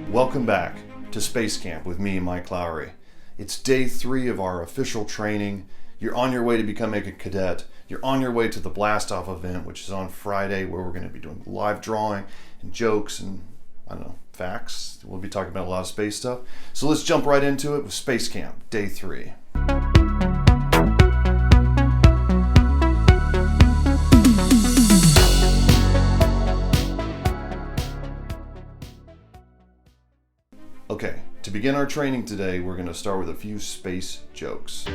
Welcome back to Space Camp with me, Mike Lowery. It's day 3 of our official training. You're on your way to becoming a cadet. You're on your way to the Blast Off event, which is on Friday, where we're going to be doing live drawing and jokes and, facts. We'll be talking about a lot of space stuff. So let's jump right into it with Space Camp, day 3. Okay, to begin our training today, we're going to start with a few space jokes.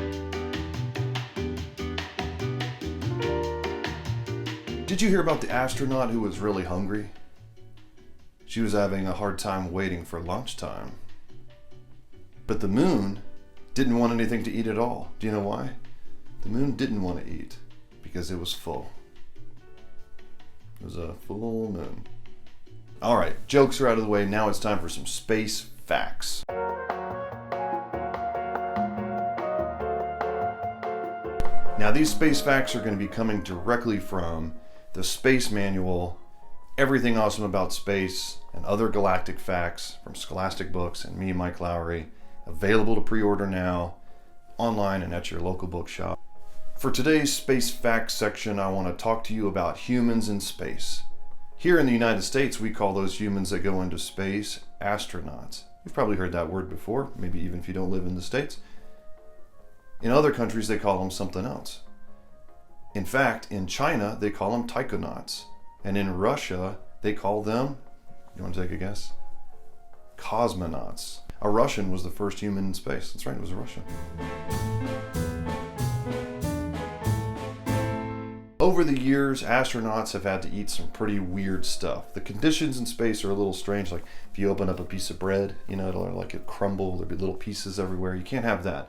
Did you hear about the astronaut who was really hungry? She was having a hard time waiting for lunchtime. But the moon didn't want anything to eat at all. Do you know why? The moon didn't want to eat because it was full. It was a full moon. All right, jokes are out of the way. Now it's time for some space facts. Now these space facts are going to be coming directly from the Space Manual, Everything Awesome About Space, and Other Galactic Facts from Scholastic Books and me, Mike Lowery, available to pre-order now, online and at your local bookshop. For today's Space Facts section, I want to talk to you about humans in space. Here in the United States, we call those humans that go into space astronauts. You've probably heard that word before, maybe even if you don't live in the States. In other countries, they call them something else. In fact, in China, they call them taikonauts. And in Russia, they call them, you want to take a guess? Cosmonauts. A Russian was the first human in space. That's right, it was a Russian. Over the years, astronauts have had to eat some pretty weird stuff. The conditions in space are a little strange. Like if you open up a piece of bread, it'll crumble. There'll be little pieces everywhere. You can't have that.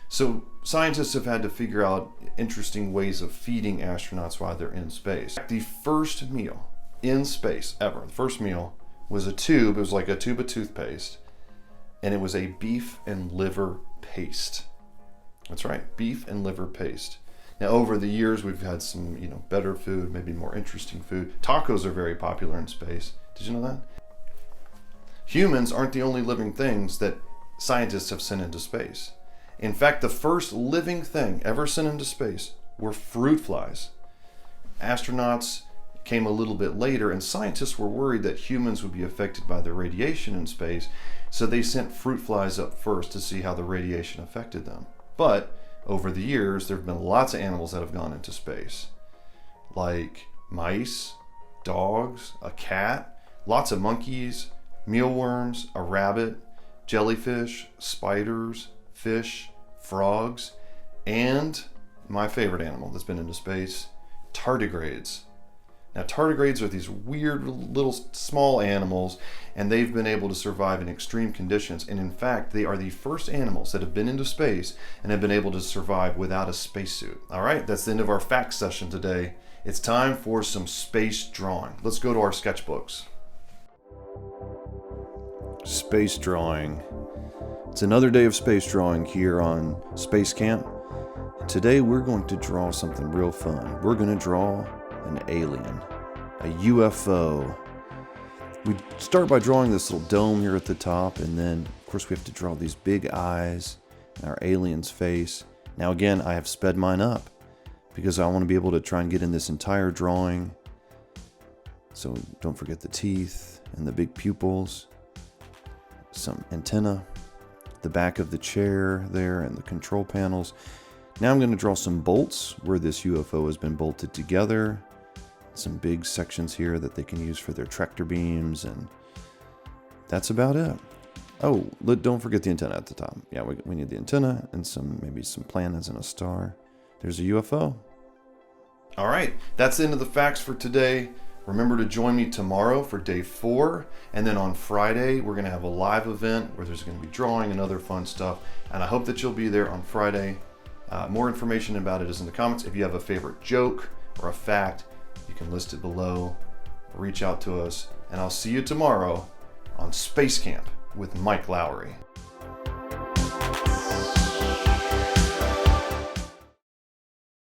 So scientists have had to figure out interesting ways of feeding astronauts while they're in space. The first meal in space ever, the first meal was a tube. It was like a tube of toothpaste, and it was a beef and liver paste. That's right, beef and liver paste. Now, over the years, we've had some, better food, maybe more interesting food. Tacos are very popular in space. Did you know that? Humans aren't the only living things that scientists have sent into space. In fact, the first living thing ever sent into space were fruit flies. Astronauts came a little bit later, and scientists were worried that humans would be affected by the radiation in space, so they sent fruit flies up first to see how the radiation affected them. But over the years, there have been lots of animals that have gone into space, like mice, dogs, a cat, lots of monkeys, mealworms, a rabbit, jellyfish, spiders, fish, frogs, and my favorite animal that's been into space, tardigrades. Now, tardigrades are these weird little small animals, and they've been able to survive in extreme conditions. And in fact, they are the first animals that have been into space and have been able to survive without a spacesuit. All right, that's the end of our facts session today. It's time for some space drawing. Let's go to our sketchbooks. Space drawing. It's another day of space drawing here on Space Camp. And today we're going to draw something real fun. We're going to draw an alien, a UFO. We start by drawing this little dome here at the top, and then of course we have to draw these big eyes and our alien's face. Now again, I have sped mine up because I want to be able to try and get in this entire drawing. So don't forget the teeth and the big pupils, some antenna, the back of the chair there, and the control panels. Now I'm going to draw some bolts where this UFO has been bolted together. Some big sections here that they can use for their tractor beams, and that's about it. Oh, don't forget the antenna at the top. Yeah, we need the antenna and maybe some planets and a star. There's a UFO. All right, that's the end of the facts for today. Remember to join me tomorrow for day 4, and then on Friday we're going to have a live event where there's going to be drawing and other fun stuff, and I hope that you'll be there on Friday. More information about it is in the comments. If you have a favorite joke or a fact, you can list it below, reach out to us, and I'll see you tomorrow on Space Camp with Mike Lowery.